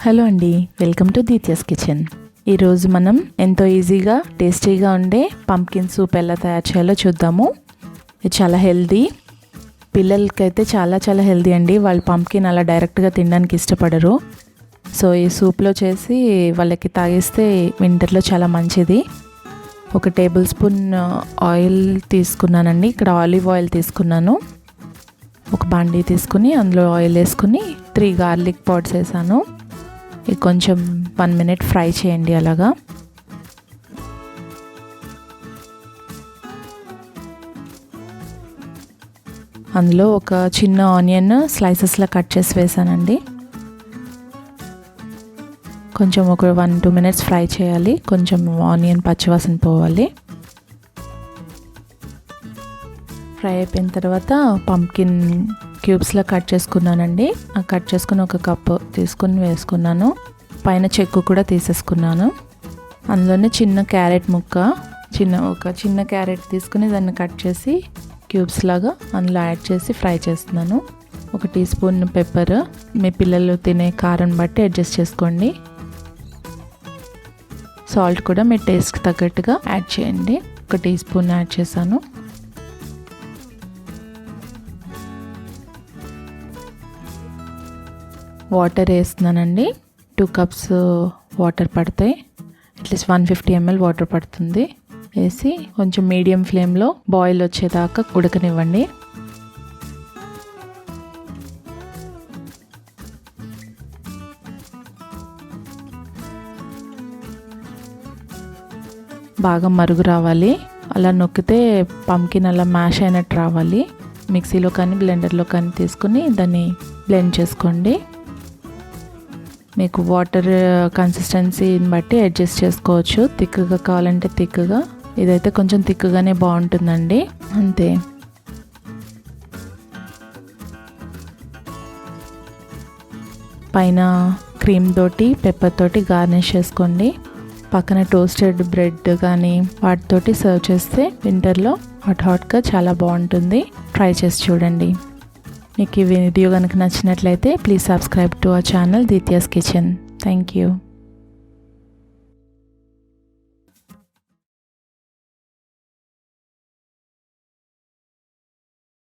Hello అండి, welcome to దీత్యాస్ kitchen. ఈరోజు మనం ఎంతో ఈజీగా టేస్టీగా ఉండే పంప్కిన్ సూప్ ఎలా తయారు చేయాలో చూద్దాము. ఇది చాలా హెల్దీ, పిల్లలకైతే చాలా హెల్దీ అండి. వాళ్ళు పంప్కిన్ అలా డైరెక్ట్గా తినడానికి ఇష్టపడరు. సో ఈ సూప్లో చేసి వాళ్ళకి తాగిస్తే వింటర్లో చాలా మంచిది. 1 టేబుల్ స్పూన్ ఆయిల్ తీసుకున్నానండి. ఇక్కడ ఆలివ్ ఆయిల్ తీసుకున్నాను. ఒక బాండీ తీసుకుని అందులో ఆయిల్ వేసుకుని 3 గార్లిక్ పాడ్స్ వేసాను. ఇది కొంచెం 1 మినిట్ ఫ్రై చేయండి. అలాగా అందులో ఒక చిన్న ఆనియన్ స్లైసెస్లా కట్ చేసి వేసానండి. కొంచెం ఒక 1-2 మినిట్స్ ఫ్రై చేయాలి. కొంచెం ఆనియన్ పచ్చివాసన పోవాలి. ఫ్రై అయిపోయిన తర్వాత పంప్కిన్ క్యూబ్స్లా కట్ చేసుకున్నానండి. కట్ చేసుకుని 1 కప్ తీసుకుని వేసుకున్నాను. పైన చెక్కు కూడా తీసేసుకున్నాను. అందులోనే చిన్న క్యారెట్ ముక్క, ఒక చిన్న క్యారెట్ తీసుకుని దాన్ని కట్ చేసి క్యూబ్స్ లాగా అందులో యాడ్ చేసి ఫ్రై చేస్తున్నాను. 1 టీ స్పూన్ పెప్పర్, మీ పిల్లలు తినే కారం బట్టి అడ్జస్ట్ చేసుకోండి. సాల్ట్ కూడా మీ టేస్ట్కి తగ్గట్టుగా యాడ్ చేయండి. 1 టీ స్పూన్ యాడ్ చేశాను. వాటర్ వేస్తున్నానండి. 2 కప్స్ వాటర్ పడతాయి. అట్లీస్ట్ 150 ml వాటర్ పడుతుంది. వేసి కొంచెం మీడియం ఫ్లేమ్లో బాయిల్ వచ్చేదాకా ఉడకనివ్వండి. బాగా మరుగు రావాలి. అలా నొక్కితే పంప్కిన్ అలా మ్యాష్ అయినట్టు రావాలి. మిక్సీలో కానీ బ్లెండర్లో కానీ తీసుకుని దాన్ని బ్లెండ్ చేసుకోండి. మీకు వాటర్ కన్సిస్టెన్సీని బట్టి అడ్జస్ట్ చేసుకోవచ్చు. థిక్గా కావాలంటే థిక్గా, ఇదైతే కొంచెం థిక్గానే బాగుంటుందండి. అంతే. పైన క్రీమ్ తోటి పెప్పర్ తోటి గార్నిష్ చేసుకోండి. పక్కన టోస్టెడ్ బ్రెడ్ కానీ వాటితోటి సర్వ్ చేస్తే వింటర్లో హాట్గా చాలా బాగుంటుంది. ట్రై చేసి చూడండి. మీకు ఈ వీడియో కనుక నచ్చినట్లయితే please subscribe to our channel Deethya's kitchen. Thank you.